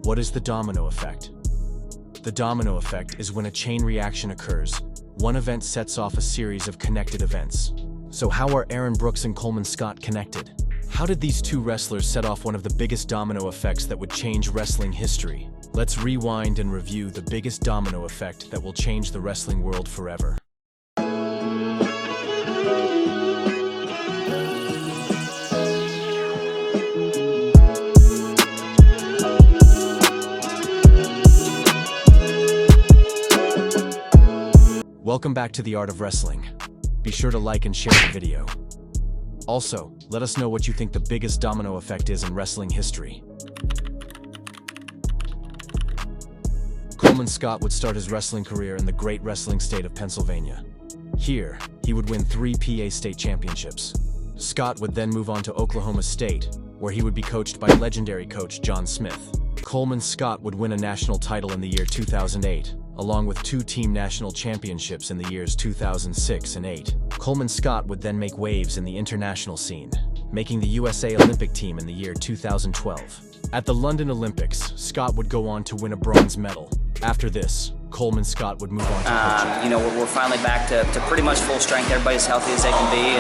What is the domino effect? The domino effect is when a chain reaction occurs. One event sets off a series of connected events. So how are Aaron Brooks and Coleman Scott connected? How did these two wrestlers set off one of the biggest domino effects that would change wrestling history? Let's rewind and review the biggest domino effect that will change the wrestling world forever. Welcome back to The Art of Wrestling. Be sure to like and share the video. Also, let us know what you think the biggest domino effect is in wrestling history. Coleman Scott would start his wrestling career in the great wrestling state of Pennsylvania. Here, he would win 3 PA state championships. Scott would then move on to Oklahoma State, where he would be coached by legendary coach John Smith. Coleman Scott would win a national title in the year 2008, along with 2 team national championships in the years 2006 and 8. Coleman Scott would then make waves in the international scene, making the USA Olympic team in the year 2012. At the London Olympics, Scott would go on to win a bronze medal. After this, Coleman Scott would move on to coaching. We're finally back to pretty much full strength. Everybody's as healthy as they can be.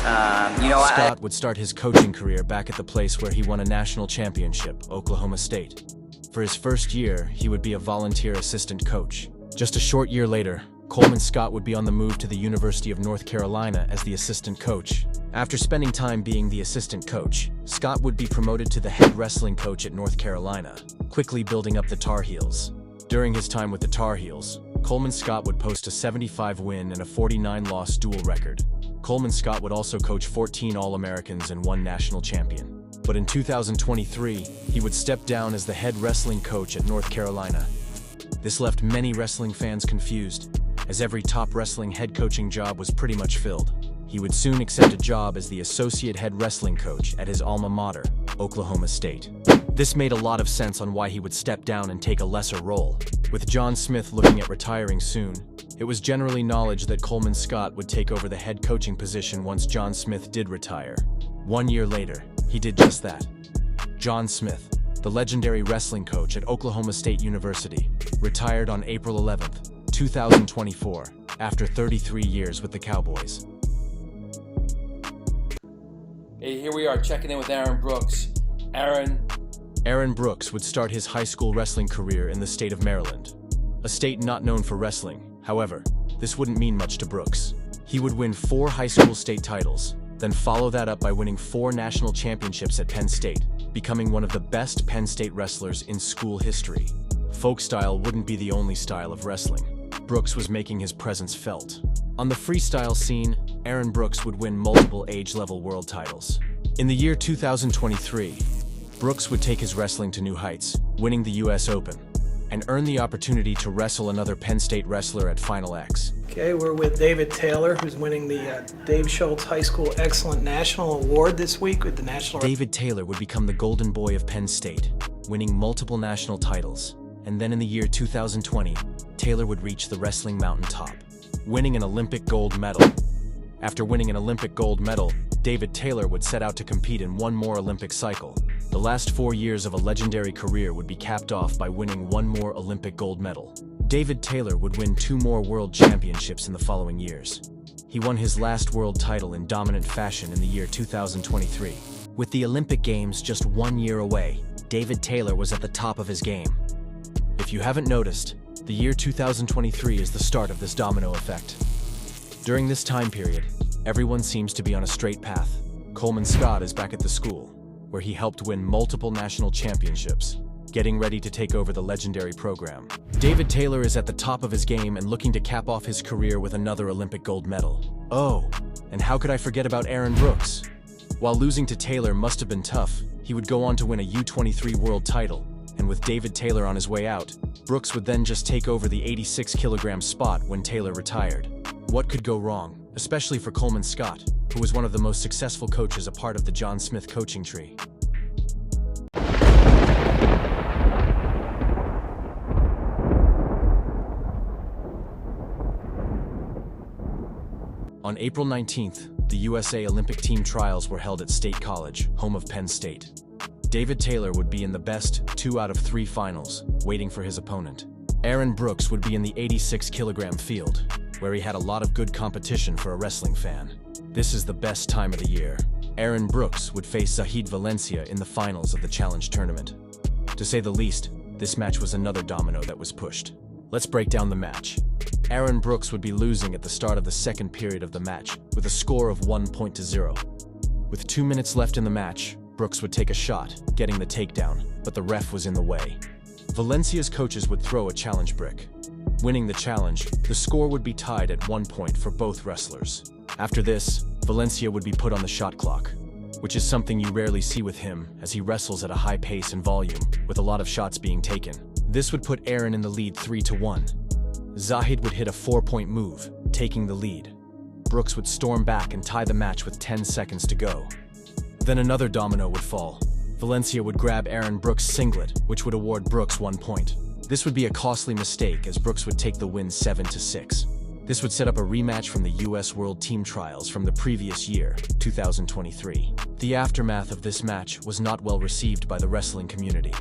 And, Scott would start his coaching career back at the place where he won a national championship, Oklahoma State. For his first year, he would be a volunteer assistant coach. Just a short year later, Coleman Scott would be on the move to the University of North Carolina as the assistant coach. After spending time being the assistant coach, Scott would be promoted to the head wrestling coach at North Carolina, quickly building up the Tar Heels. During his time with the Tar Heels, Coleman Scott would post a 75-win and a 49-loss dual record. Coleman Scott would also coach 14 All-Americans and 1 national champion. But in 2023, he would step down as the head wrestling coach at North Carolina. This left many wrestling fans confused, as every top wrestling head coaching job was pretty much filled. He would soon accept a job as the associate head wrestling coach at his alma mater, Oklahoma State. This made a lot of sense on why he would step down and take a lesser role. With John Smith looking at retiring soon, it was generally knowledge that Coleman Scott would take over the head coaching position once John Smith did retire. 1 year later, he did just that. John Smith, the legendary wrestling coach at Oklahoma State University, retired on April 11, 2024, after 33 years with the Cowboys. Hey, here we are checking in with Aaron Brooks. Aaron Brooks would start his high school wrestling career in the state of Maryland, a state not known for wrestling. However, this wouldn't mean much to Brooks. He would win 4 high school state titles, then follow that up by winning 4 national championships at Penn State, becoming one of the best Penn State wrestlers in school history. Folk style wouldn't be the only style of wrestling. Brooks was making his presence felt. On the freestyle scene, Aaron Brooks would win multiple age-level world titles. In the year 2023, Brooks would take his wrestling to new heights, winning the US Open, and earn the opportunity to wrestle another Penn State wrestler at Final X. Okay, we're with David Taylor, who's winning the Dave Schultz High School Excellent National Award this week with the National... David Taylor would become the golden boy of Penn State, winning multiple national titles. And then in the year 2020, Taylor would reach the wrestling mountaintop, winning an Olympic gold medal. After winning an Olympic gold medal, David Taylor would set out to compete in 1 more Olympic cycle. The last 4 years of a legendary career would be capped off by winning 1 more Olympic gold medal. David Taylor would win 2 more world championships in the following years. He won his last world title in dominant fashion in the year 2023. With the Olympic Games just 1 year away, David Taylor was at the top of his game. If you haven't noticed, the year 2023 is the start of this domino effect. During this time period, everyone seems to be on a straight path. Coleman Scott is back at the school, where he helped win multiple national championships, getting ready to take over the legendary program. David Taylor is at the top of his game and looking to cap off his career with another Olympic gold medal. Oh, and how could I forget about Aaron Brooks? While losing to Taylor must have been tough, he would go on to win a U23 world title, and with David Taylor on his way out, Brooks would then just take over the 86-kilogram spot when Taylor retired. What could go wrong, especially for Coleman Scott, who was one of the most successful coaches a part of the John Smith coaching tree? On April 19th, the USA Olympic team trials were held at State College, home of Penn State. David Taylor would be in the best 2 out of 3 finals, waiting for his opponent. Aaron Brooks would be in the 86-kilogram field, where he had a lot of good competition for a wrestling fan. This is the best time of the year. Aaron Brooks would face Zahid Valencia in the finals of the Challenge tournament. To say the least, this match was another domino that was pushed. Let's break down the match. Aaron Brooks would be losing at the start of the second period of the match, with a score of 1-0. With 2 minutes left in the match, Brooks would take a shot, getting the takedown, but the ref was in the way. Valencia's coaches would throw a challenge brick. Winning the challenge, the score would be tied at 1 point for both wrestlers. After this, Valencia would be put on the shot clock, which is something you rarely see with him as he wrestles at a high pace and volume, with a lot of shots being taken. This would put Aaron in the lead 3-1. Zahid would hit a 4-point move, taking the lead. Brooks would storm back and tie the match with 10 seconds to go. Then another domino would fall. Valencia would grab Aaron Brooks' singlet, which would award Brooks 1 point. This would be a costly mistake as Brooks would take the win 7-6. This would set up a rematch from the US World Team Trials from the previous year, 2023. The aftermath of this match was not well received by the wrestling community,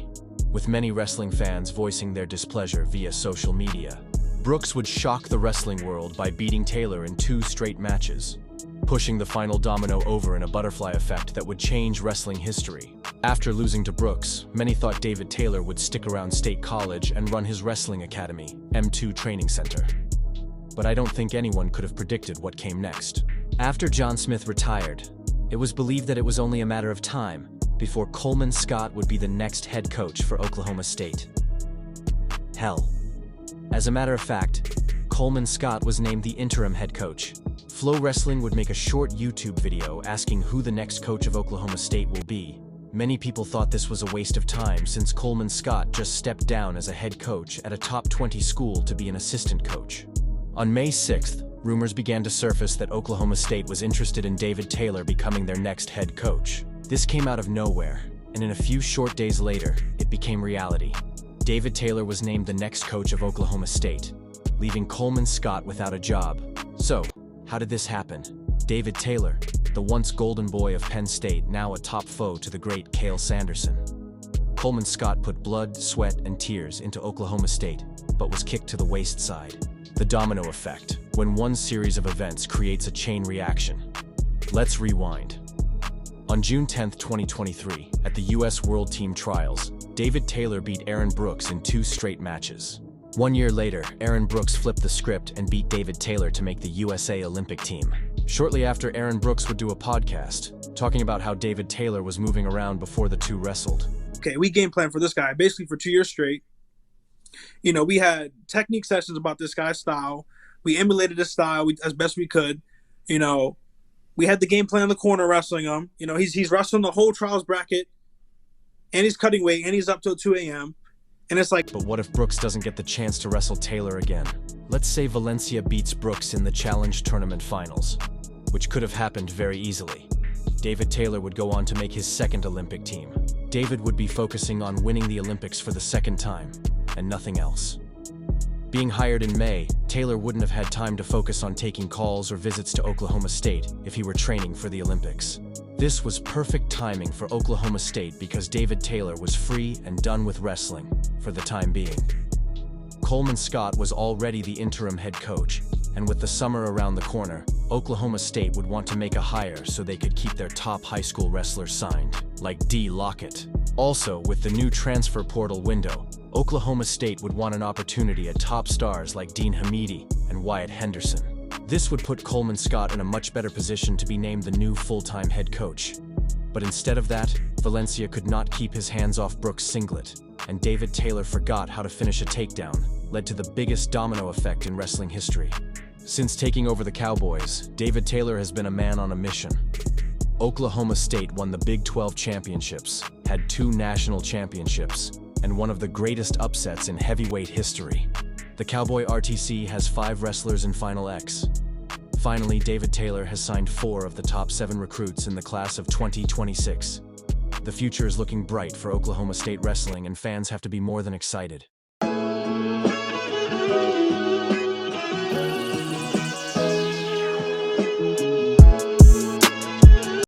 with many wrestling fans voicing their displeasure via social media. Brooks would shock the wrestling world by beating Taylor in 2 straight matches, pushing the final domino over in a butterfly effect that would change wrestling history. After losing to Brooks, many thought David Taylor would stick around State College and run his wrestling academy, M2 Training Center. But I don't think anyone could have predicted what came next. After John Smith retired, it was believed that it was only a matter of time before Coleman Scott would be the next head coach for Oklahoma State. Hell. As a matter of fact, Coleman Scott was named the interim head coach. Flow Wrestling would make a short YouTube video asking who the next coach of Oklahoma State will be. Many people thought this was a waste of time since Coleman Scott just stepped down as a head coach at a top 20 school to be an assistant coach. On May 6th, rumors began to surface that Oklahoma State was interested in David Taylor becoming their next head coach. This came out of nowhere, and in a few short days later, it became reality. David Taylor was named the next coach of Oklahoma State, leaving Coleman Scott without a job. So, how did this happen? David Taylor, the once golden boy of Penn State, now a top foe to the great Cael Sanderson. Coleman Scott put blood, sweat, and tears into Oklahoma State, but was kicked to the waste side. The domino effect, when one series of events creates a chain reaction. Let's rewind. On June 10, 2023, at the US World Team Trials, David Taylor beat Aaron Brooks in 2 straight matches. 1 year later, Aaron Brooks flipped the script and beat David Taylor to make the USA Olympic team. Shortly after, Aaron Brooks would do a podcast, talking about how David Taylor was moving around before the two wrestled. Okay, we game planned for this guy basically for 2 years straight. You know, we had technique sessions about this guy's style. We emulated his style as best we could. You know, we had the game plan in the corner wrestling him. You know, he's wrestling the whole trials bracket, and he's cutting weight, and he's up till 2 a.m. And it's like, but what if Brooks doesn't get the chance to wrestle Taylor again? Let's say Valencia beats Brooks in the Challenge Tournament Finals, which could have happened very easily. David Taylor would go on to make his second Olympic team. David would be focusing on winning the Olympics for the second time, and nothing else. Being hired in May, Taylor wouldn't have had time to focus on taking calls or visits to Oklahoma State if he were training for the Olympics. This was perfect timing for Oklahoma State because David Taylor was free and done with wrestling for the time being. Coleman Scott was already the interim head coach, and with the summer around the corner, Oklahoma State would want to make a hire so they could keep their top high school wrestlers signed, like D. Lockett. Also, with the new transfer portal window, Oklahoma State would want an opportunity at top stars like Dean Hamidi and Wyatt Henderson. This would put Coleman Scott in a much better position to be named the new full-time head coach. But instead of that, Valencia could not keep his hands off Brooks' singlet, and David Taylor forgot how to finish a takedown, led to the biggest domino effect in wrestling history. Since taking over the Cowboys, David Taylor has been a man on a mission. Oklahoma State won the Big 12 championships, had 2 national championships, and one of the greatest upsets in heavyweight history. The Cowboy RTC has 5 wrestlers in Final X. Finally, David Taylor has signed 4 of the top 7 recruits in the class of 2026. The future is looking bright for Oklahoma State wrestling, and fans have to be more than excited.